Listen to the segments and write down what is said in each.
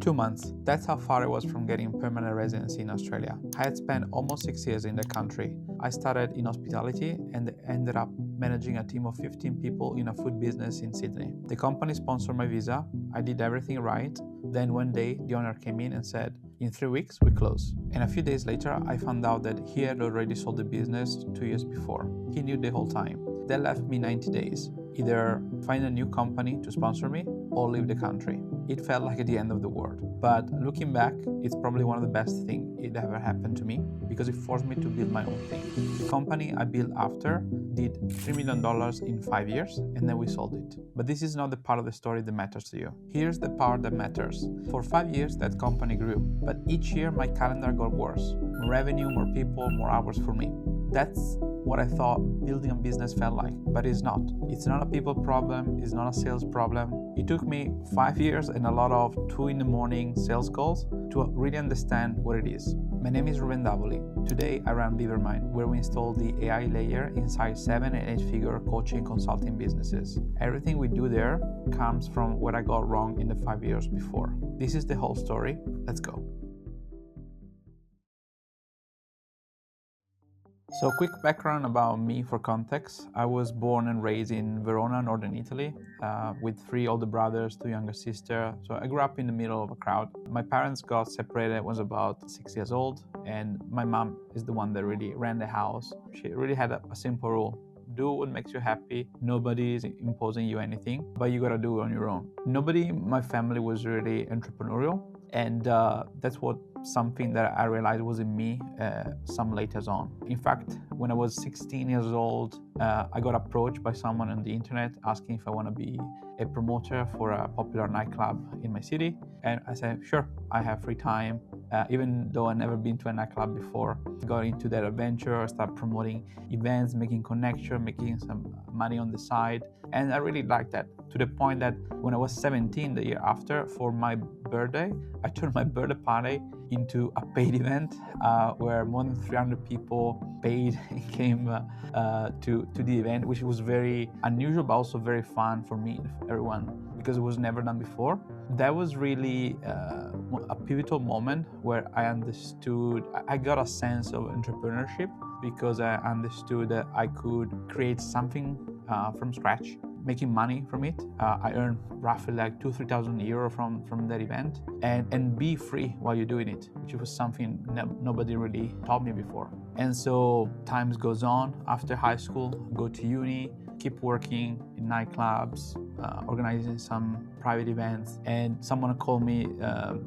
2 months. That's how far I was from getting permanent residency in Australia. I had spent almost 6 years in the country. I started in hospitality and ended up managing a team of 15 people in a food business in Sydney. The company sponsored my visa. I did everything right. Then one day, the owner came in and said, "In 3 weeks, we close." And a few days later, I found out that he had already sold the business 2 years before. He knew the whole time. That left me 90 days. Either find a new company to sponsor me or leave the country. It felt like at the end of the world. But looking back, it's probably one of the best things it ever happened to me because it forced me to build my own thing. The company I built after did $3 million in 5 years, and then we sold it. But this is not the part of the story that matters to you. Here's the part that matters. For 5 years, that company grew, but each year my calendar got worse. More revenue, more people, more hours for me. That's what I thought building a business felt like, but it's not. It's not a people problem, it's not a sales problem. It took me 5 years and a lot of 2 a.m. sales calls to really understand what it is. My name is Ruben Davoli. Today I run Beavermind, where we install the AI layer inside 7 and 8-figure coaching consulting businesses. Everything we do there comes from what I got wrong in the 5 years before. This is the whole story. Let's go. So quick background about me for context. I was born and raised in Verona, northern Italy, with 3 older brothers, 2 younger sisters. So I grew up in the middle of a crowd. My parents got separated when I was about 6 years old, and my mom is the one that really ran the house. She really had a simple rule. Do what makes you happy. Nobody is imposing you anything, but you gotta do it on your own. Nobody in my family was really entrepreneurial, and that's something that I realized was in me some later on. In fact, when I was 16 years old, I got approached by someone on the internet asking if I want to be a promoter for a popular nightclub in my city. And I said, sure, I have free time. Even though I'd never been to a nightclub before, I got into that adventure, started promoting events, making connections, making some money on the side. And I really liked that, to the point that when I was 17, the year after, for my birthday, I turned my birthday party into a paid event where more than 300 people paid and came to the event, which was very unusual, but also very fun for me and everyone, because it was never done before. That was really a pivotal moment where I got a sense of entrepreneurship, because I understood that I could create something from scratch, making money from it. I earned roughly like 2,000-3,000 euro from that event, and be free while you're doing it, which was something nobody really taught me before. And so time goes on. After high school, go to uni, keep working in nightclubs, organizing some private events, and someone called me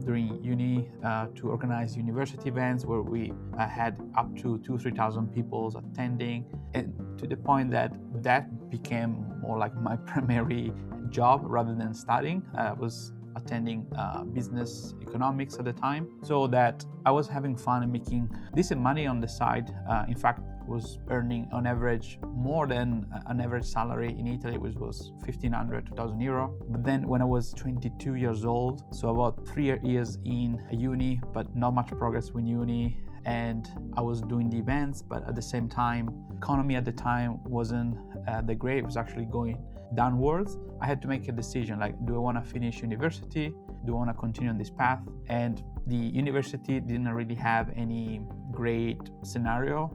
during uni to organize university events where we had up to 2,000-3,000 people attending, and to the point that became more like my primary job rather than studying. I was attending business economics at the time, so that I was having fun and making decent money on the side. In fact, was earning on average more than an average salary in Italy, which was 1,500 to 2,000 euro. But then when I was 22 years old, so about 3 years in uni, but not much progress with uni, and I was doing the events, but at the same time, economy at the time wasn't that great. It was actually going downwards. I had to make a decision, like, do I want to finish university? Do I want to continue on this path? And the university didn't really have any great scenario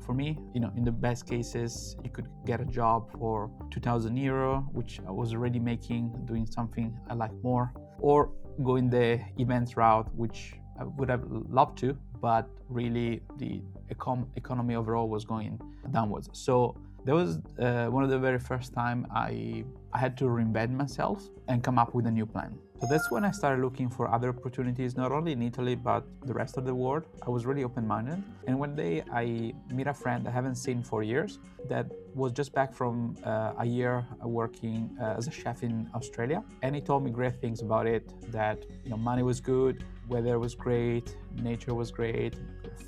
for me. In the best cases, you could get a job for 2,000 euro, which I was already making, doing something I like more, or going the events route, which I would have loved to, but really the economy overall was going downwards. So that was one of the very first time I had to reinvent myself and come up with a new plan. So that's when I started looking for other opportunities, not only in Italy, but the rest of the world. I was really open-minded. And one day I meet a friend I haven't seen for years that was just back from a year working as a chef in Australia. And he told me great things about it, that money was good, weather was great, nature was great,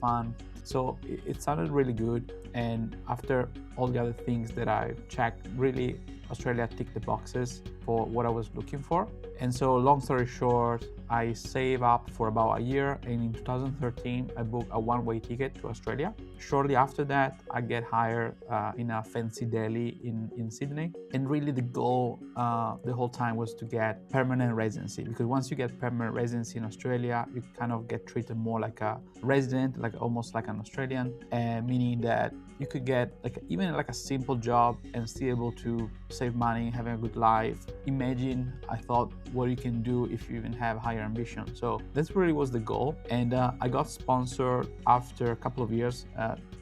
fun. So it sounded really good. And after all the other things that I checked, really Australia ticked the boxes for what I was looking for. And so long story short, I saved up for about a year, and in 2013, I booked a one-way ticket to Australia. Shortly after that, I get hired in a fancy deli in Sydney. And really the goal the whole time was to get permanent residency, because once you get permanent residency in Australia, you kind of get treated more like a resident, like almost like an Australian, meaning that you could get even a simple job and still able to save money, having a good life. Imagine, I thought, what you can do if you even have higher ambition. So that really was the goal. And I got sponsored after a couple of years.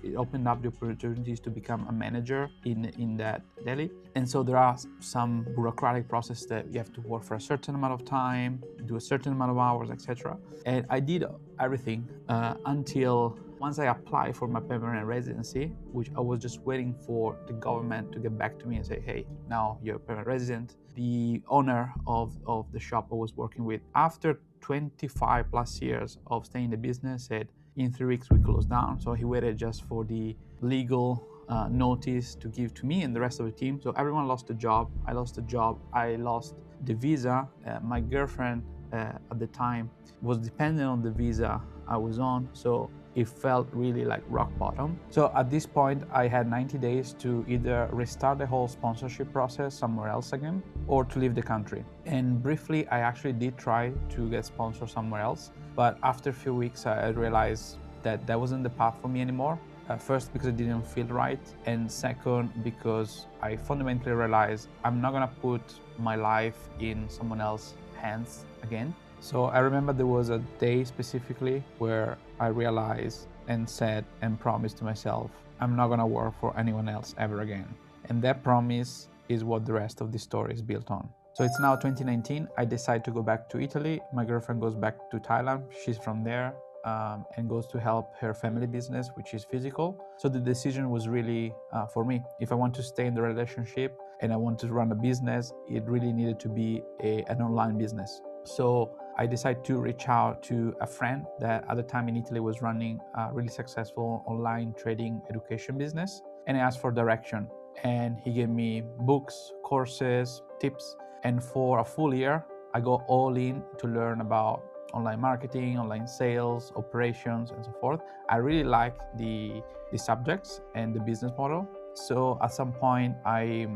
It opened up the opportunities to become a manager in that deli. And so there are some bureaucratic process that you have to work for a certain amount of time, do a certain amount of hours, etc. And I did everything until once I applied for my permanent residency, which I was just waiting for the government to get back to me and say, hey, now you're a permanent resident. The owner of the shop I was working with, after 25 plus years of staying in the business, said, in 3 weeks we close down. So he waited just for the legal notice to give to me and the rest of the team. So everyone lost a job. I lost a job. I lost the visa. My girlfriend at the time was dependent on the visa I was on. So it felt really like rock bottom. So at this point, I had 90 days to either restart the whole sponsorship process somewhere else again, or to leave the country. And briefly, I actually did try to get sponsored somewhere else. But after a few weeks, I realized that that wasn't the path for me anymore. First, because it didn't feel right. And second, because I fundamentally realized I'm not gonna put my life in someone else's hands again. So I remember there was a day specifically where I realized and said and promised to myself, I'm not gonna work for anyone else ever again. And that promise is what the rest of the story is built on. So it's now 2019, I decide to go back to Italy. My girlfriend goes back to Thailand, she's from there, and goes to help her family business, which is physical. So the decision was really for me. If I want to stay in the relationship and I want to run a business, it really needed to be an online business. So I decided to reach out to a friend that at the time in Italy was running a really successful online trading education business, and I asked for direction. And he gave me books, courses, tips, and for a full year, I go all in to learn about online marketing, online sales, operations, and so forth. I really like the subjects and the business model. So at some point, I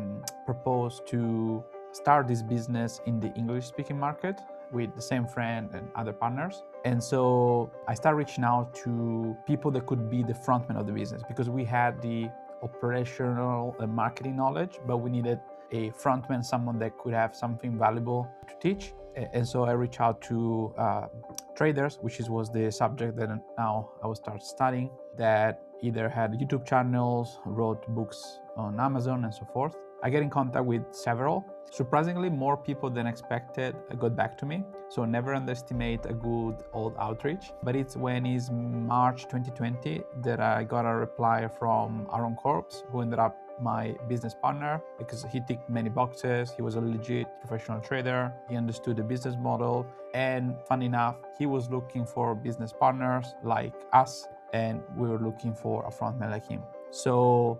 proposed to start this business in the English-speaking market with the same friend and other partners. And so I started reaching out to people that could be the frontman of the business, because we had the operational and marketing knowledge, but we needed a frontman, someone that could have something valuable to teach. And so I reached out to traders, which was the subject that now I will start studying, that either had YouTube channels, wrote books on Amazon, and so forth. I get in contact with several. Surprisingly, more people than expected got back to me. So never underestimate a good old outreach. But it's when it's March 2020 that I got a reply from Aaron Corps, who ended up my business partner, because he ticked many boxes. He was a legit professional trader. He understood the business model. And fun enough, he was looking for business partners like us, and we were looking for a frontman like him. So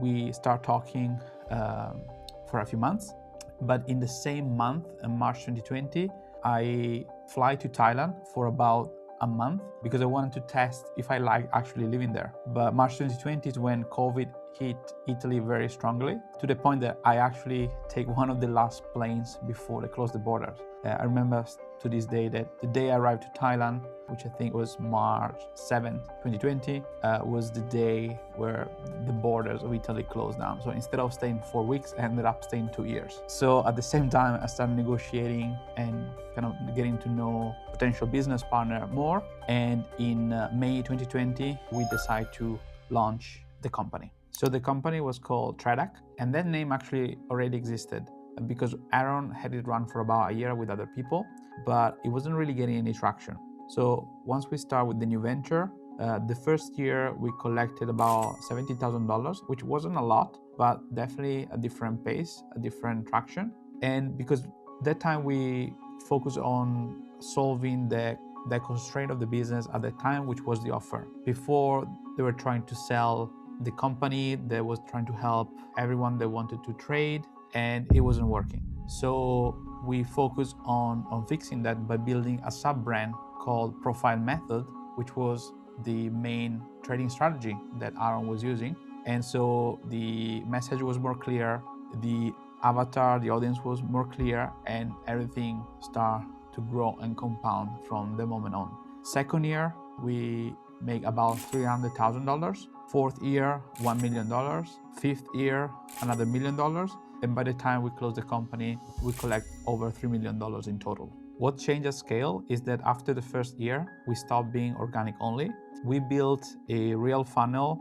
we start talking for a few months. But in the same month, in March 2020, I fly to Thailand for about a month because I wanted to test if I like actually living there. But March 2020 is when COVID hit Italy very strongly, to the point that I actually take one of the last planes before they closed the borders. I remember to this day that the day I arrived to Thailand, which I think was March 7th, 2020, was the day where the borders of Italy closed down. So instead of staying 4 weeks, I ended up staying 2 years. So at the same time, I started negotiating and kind of getting to know potential business partner more. And in May 2020, we decided to launch the company. So the company was called Tradacc, and that name actually already existed because Aaron had it run for about a year with other people, but it wasn't really getting any traction. So once we start with the new venture, the first year we collected about $70,000, which wasn't a lot, but definitely a different pace, a different traction. And because that time we focused on solving the constraint of the business at the time, which was the offer. Before, they were trying to sell the company that was trying to help everyone that wanted to trade, and it wasn't working. So we focused on fixing that by building a sub-brand called Profile Method, which was the main trading strategy that Aaron was using. And so the message was more clear, the avatar, the audience was more clear, and everything started to grow and compound from the moment on. Second year, we make about $300,000. Fourth year, $1 million. Fifth year, another $1 million. And by the time we close the company, we collect over $3 million in total. What changed at scale is that after the first year, we stopped being organic only. We built a real funnel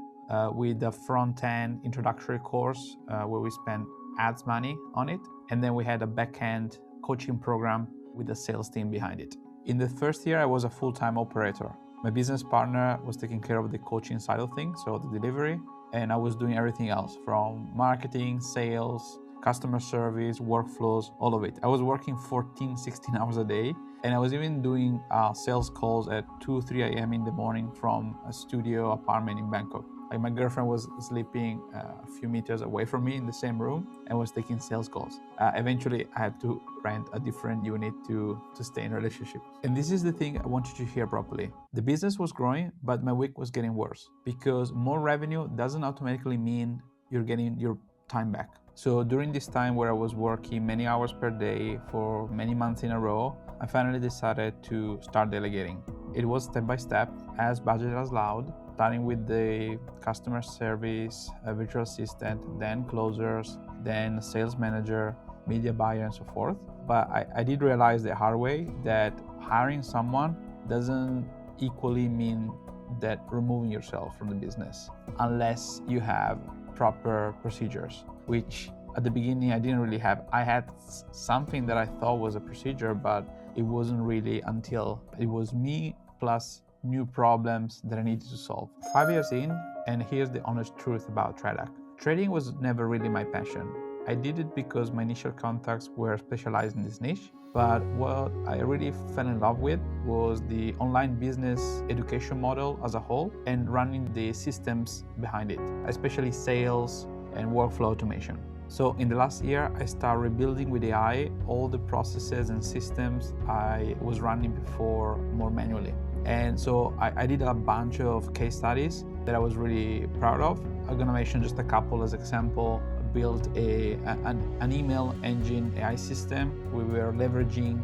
with a front-end introductory course where we spent ads money on it. And then we had a back-end coaching program with a sales team behind it. In the first year, I was a full-time operator. My business partner was taking care of the coaching side of things, so the delivery, and I was doing everything else from marketing, sales, customer service, workflows, all of it. I was working 14, 16 hours a day, and I was even doing sales calls at 2, 3 a.m. in the morning from a studio apartment in Bangkok. Like my girlfriend was sleeping a few meters away from me in the same room and was taking sales calls. Eventually, I had to rent a different unit to stay in a relationship. And this is the thing I want you to hear properly. The business was growing, but my week was getting worse because more revenue doesn't automatically mean you're getting your time back. So during this time where I was working many hours per day for many months in a row, I finally decided to start delegating. It was step by step, as budget as allowed, starting with the customer service, a virtual assistant, then closers, then sales manager, media buyer, and so forth. But I did realize the hard way that hiring someone doesn't equally mean that removing yourself from the business, unless you have proper procedures, which at the beginning I didn't really have. I had something that I thought was a procedure, but it wasn't really until it was me plus new problems that I needed to solve. 5 years in, and here's the honest truth about Tradacc. Trading was never really my passion. I did it because my initial contacts were specialized in this niche, but what I really fell in love with was the online business education model as a whole and running the systems behind it, especially sales and workflow automation. So in the last year, I started rebuilding with AI all the processes and systems I was running before more manually. And so I did a bunch of case studies that I was really proud of. I'm gonna mention just a couple as example. Built an email engine AI system. We were leveraging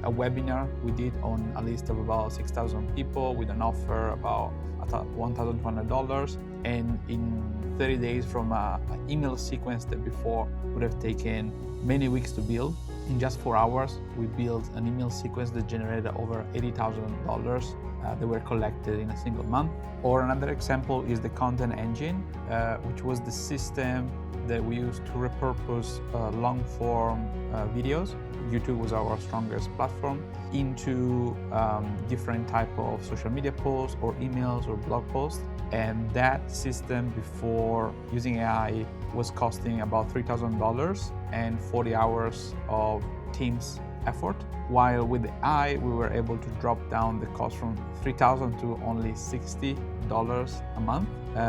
a webinar we did on a list of about 6,000 people with an offer about $1,200. And in 30 days from an email sequence that before would have taken many weeks to build, in just 4 hours, we built an email sequence that generated over $80,000 that were collected in a single month. Or another example is the content engine, which was the system that we used to repurpose long-form videos. YouTube was our strongest platform into different type of social media posts or emails or blog posts. And that system before using AI was costing about $3,000 and 40 hours of team's effort. While with the AI, we were able to drop down the cost from $3,000 to only $60 a month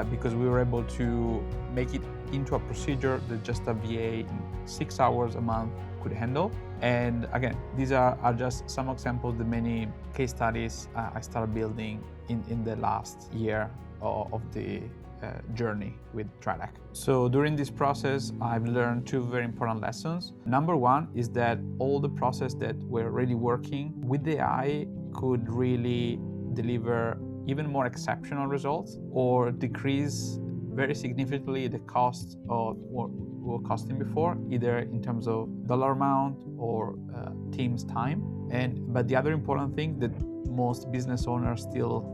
because we were able to make it into a procedure that just a VA in 6 hours a month could handle. And again, these are just some examples, the many case studies I started building in the last year of the journey with Tradacc. So during this process, I've learned two very important lessons. Number one is that all the process that were already working with the AI could really deliver even more exceptional results or decrease very significantly the cost of what we were costing before, either in terms of dollar amount or team's time. But the other important thing that most business owners still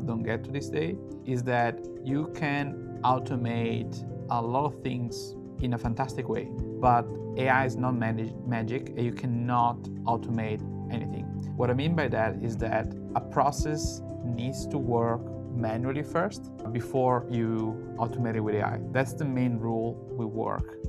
don't get to this day is that you can automate a lot of things in a fantastic way, but AI is not magic and you cannot automate anything. What I mean by that is that a process needs to work manually first before you automate it with AI. That's the main rule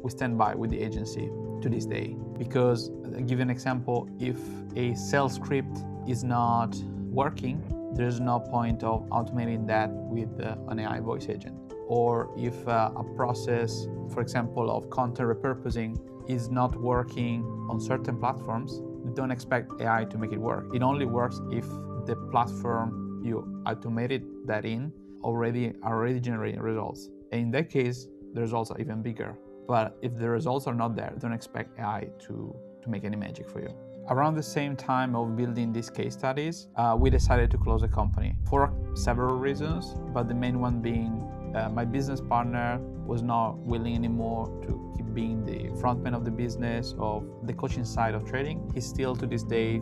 we stand by with the agency to this day. Because I'll give you an example, if a sales script is not working, there's no point of automating that with an AI voice agent. Or if a process, for example, of content repurposing is not working on certain platforms, don't expect AI to make it work. It only works if the platform you automated that in already generating results. And in that case, the results are even bigger. But if the results are not there, don't expect AI to make any magic for you. Around the same time of building these case studies, we decided to close the company for several reasons, but the main one being my business partner was not willing anymore to keep being the frontman of the business, of the coaching side of trading. He still to this day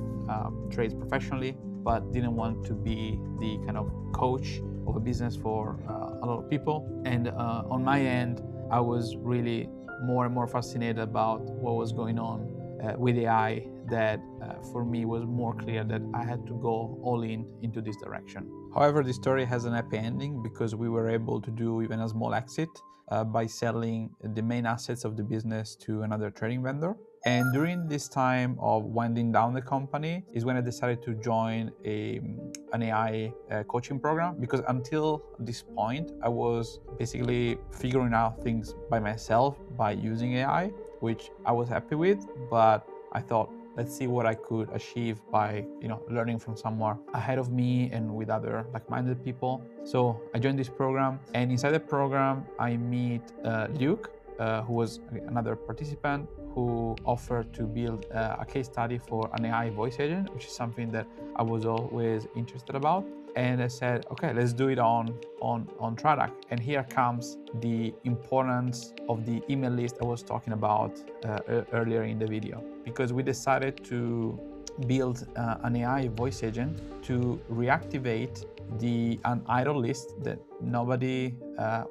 trades professionally, but didn't want to be the kind of coach of a business for a lot of people. And on my end, I was really more and more fascinated about what was going on with AI, that for me was more clear that I had to go all into this direction. However, the story has an happy ending because we were able to do even a small exit by selling the main assets of the business to another trading vendor. And during this time of winding down the company is when I decided to join an AI coaching program, because until this point, I was basically figuring out things by myself by using AI, which I was happy with, but I thought, let's see what I could achieve by learning from someone ahead of me and with other like-minded people. So I joined this program, and inside the program I meet Luke, who was another participant, who offered to build a case study for an AI voice agent, which is something that I was always interested about. And I said, okay, let's do it on Tradacc. And here comes the importance of the email list I was talking about earlier in the video, because we decided to build an AI voice agent to reactivate an idle list that nobody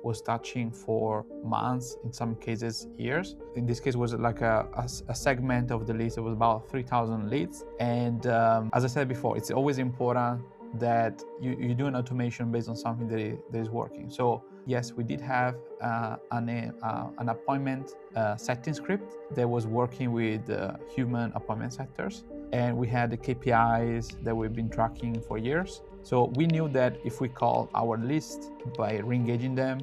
was touching for months, in some cases years. In this case, it was like a segment of the list that was about 3,000 leads. And as I said before, it's always important that you do an automation based on something that is working. So yes, we did have an appointment setting script that was working with human appointment setters, and we had the KPIs that we've been tracking for years. So we knew that if we call our list by re-engaging them,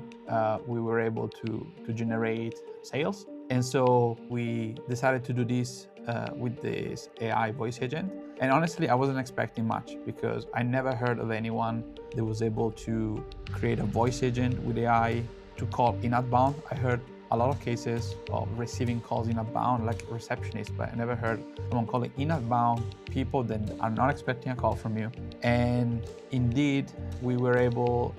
we were able to generate sales. And so we decided to do this with this AI voice agent. And honestly, I wasn't expecting much, because I never heard of anyone that was able to create a voice agent with AI to call in outbound. I heard a lot of cases of receiving calls in outbound, like receptionists, but I never heard someone calling in outbound people that are not expecting a call from you. And indeed, we were able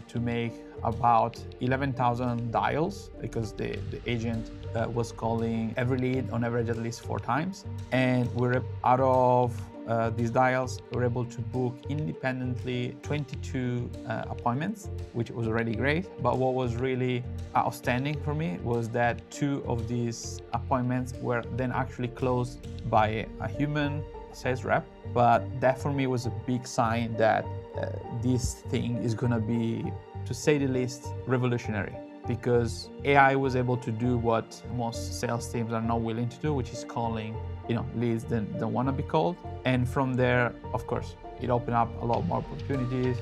to make about 11,000 dials, because the agent was calling every lead on average at least 4 times. And we're out of these dials, we were able to book independently 22 appointments, which was already great. But what was really outstanding for me was that 2 of these appointments were then actually closed by a human sales rep. But that for me was a big sign that this thing is gonna be, to say the least, revolutionary, because AI was able to do what most sales teams are not willing to do, which is calling leads that don't want to be called. And from there, of course, it opened up a lot more opportunities,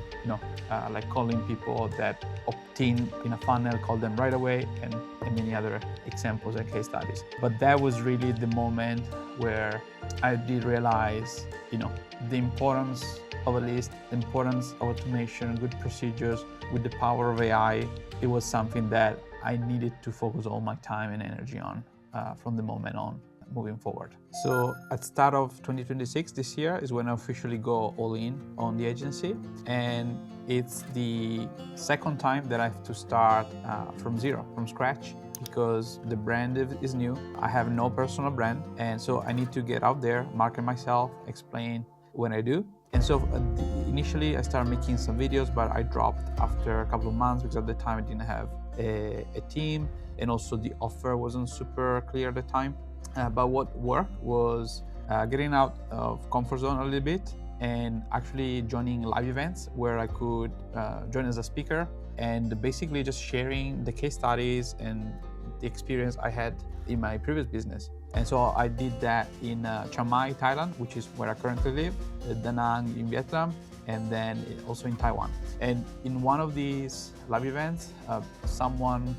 like calling people that opt in a funnel, call them right away, and many other examples and case studies. But that was really the moment where I did realize, the importance of a list, the importance of automation, good procedures with the power of AI. It was something that I needed to focus all my time and energy on from the moment on, moving forward. So at start of 2026, this year, is when I officially go all in on the agency. And it's the second time that I have to start from zero, from scratch, because the brand is new. I have no personal brand. And so I need to get out there, market myself, explain what I do. And so initially I started making some videos, but I dropped after a couple of months because at the time I didn't have a team, and also the offer wasn't super clear at the time. But what worked was getting out of comfort zone a little bit and actually joining live events where I could join as a speaker, and basically just sharing the case studies and the experience I had in my previous business. And so I did that in Chiang Mai, Thailand, which is where I currently live, Da Nang in Vietnam, and then also in Taiwan. And in one of these live events, someone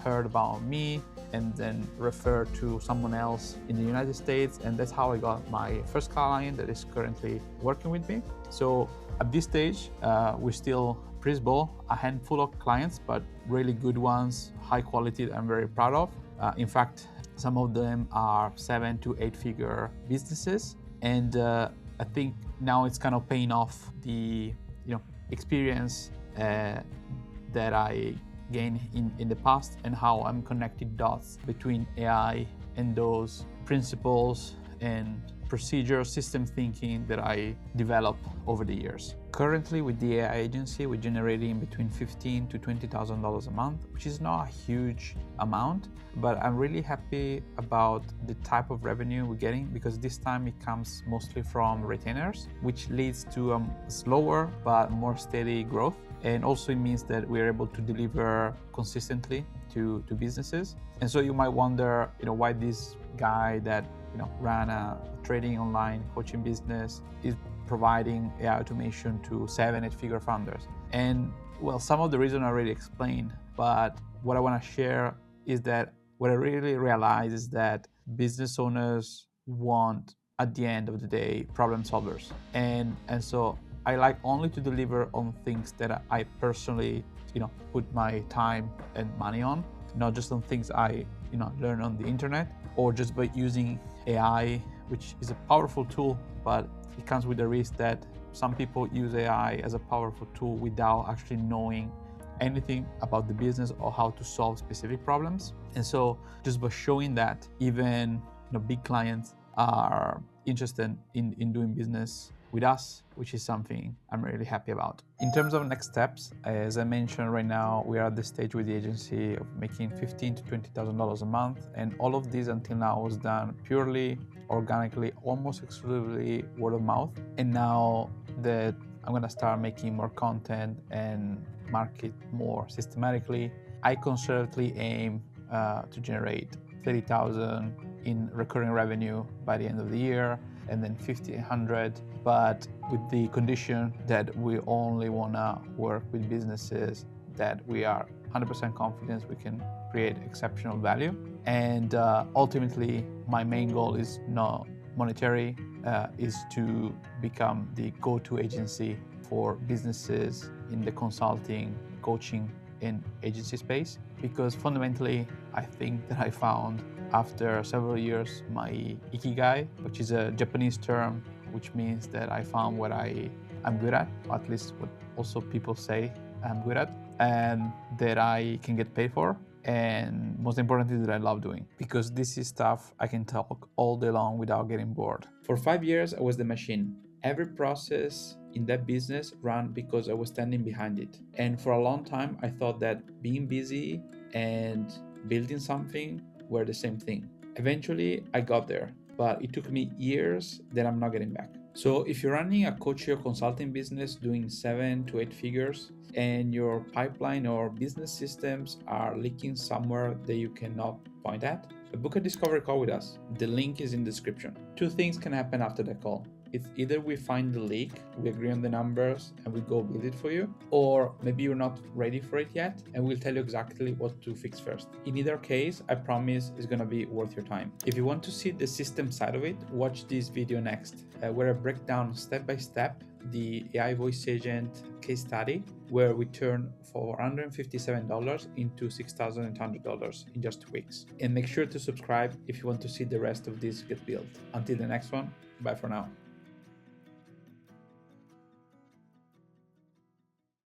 heard about me and then refer to someone else in the United States. And that's how I got my first client that is currently working with me. So at this stage, we're still pretty small, a handful of clients, but really good ones, high quality that I'm very proud of. In fact, some of them are 7 to 8 figure businesses. And I think now it's kind of paying off the experience that I gained in the past, and how I'm connecting dots between AI and those principles and procedure system thinking that I developed over the years. Currently with the AI agency, we're generating between $15,000 to $20,000 a month, which is not a huge amount, but I'm really happy about the type of revenue we're getting, because this time it comes mostly from retainers, which leads to a slower but more steady growth. And also it means that we're able to deliver consistently to businesses. And so you might wonder, why this guy that ran a trading online coaching business is providing AI automation to 7, 8 figure founders. And well, some of the reasons I already explained, but what I want to share is that what I really realize is that business owners want, at the end of the day, problem solvers. And so I like only to deliver on things that I personally, put my time and money on, not just on things I, learn on the internet, or just by using AI, which is a powerful tool, but it comes with the risk that some people use AI as a powerful tool without actually knowing anything about the business or how to solve specific problems. And so just by showing that even big clients are interested in doing business with us, which is something I'm really happy about. In terms of next steps, as I mentioned, right now we are at the stage with the agency of making $15,000 to $20,000 a month, and all of this until now was done purely organically, almost exclusively word of mouth. And now that I'm gonna start making more content and market more systematically, I conservatively aim to generate 30,000 in recurring revenue by the end of the year, and then 1,500, but with the condition that we only wanna work with businesses that we are 100% confident we can create exceptional value. And ultimately, my main goal is not monetary, is to become the go-to agency for businesses in the consulting, coaching, and agency space. Because fundamentally, I think that I found after several years my ikigai, which is a Japanese term, which means that I found what I'm good at, or at least what also people say I'm good at, and that I can get paid for. And most importantly, that I love doing, because this is stuff I can talk all day long without getting bored. For 5 years, I was the machine. Every process in that business ran because I was standing behind it. And for a long time, I thought that being busy and building something were the same thing. Eventually, I got there, but it took me years that I'm not getting back. So if you're running a coaching or consulting business doing 7 to 8 figures, and your pipeline or business systems are leaking somewhere that you cannot point at, book a discovery call with us. The link is in the description. 2 things can happen after the call. It's either we find the leak, we agree on the numbers, and we go build it for you, or maybe you're not ready for it yet, and we'll tell you exactly what to fix first. In either case, I promise it's gonna be worth your time. If you want to see the system side of it, watch this video next, where I break down step by step the AI voice agent case study, where we turn $457 into $6,800 in just 2 weeks. And make sure to subscribe if you want to see the rest of this get built. Until the next one, bye for now.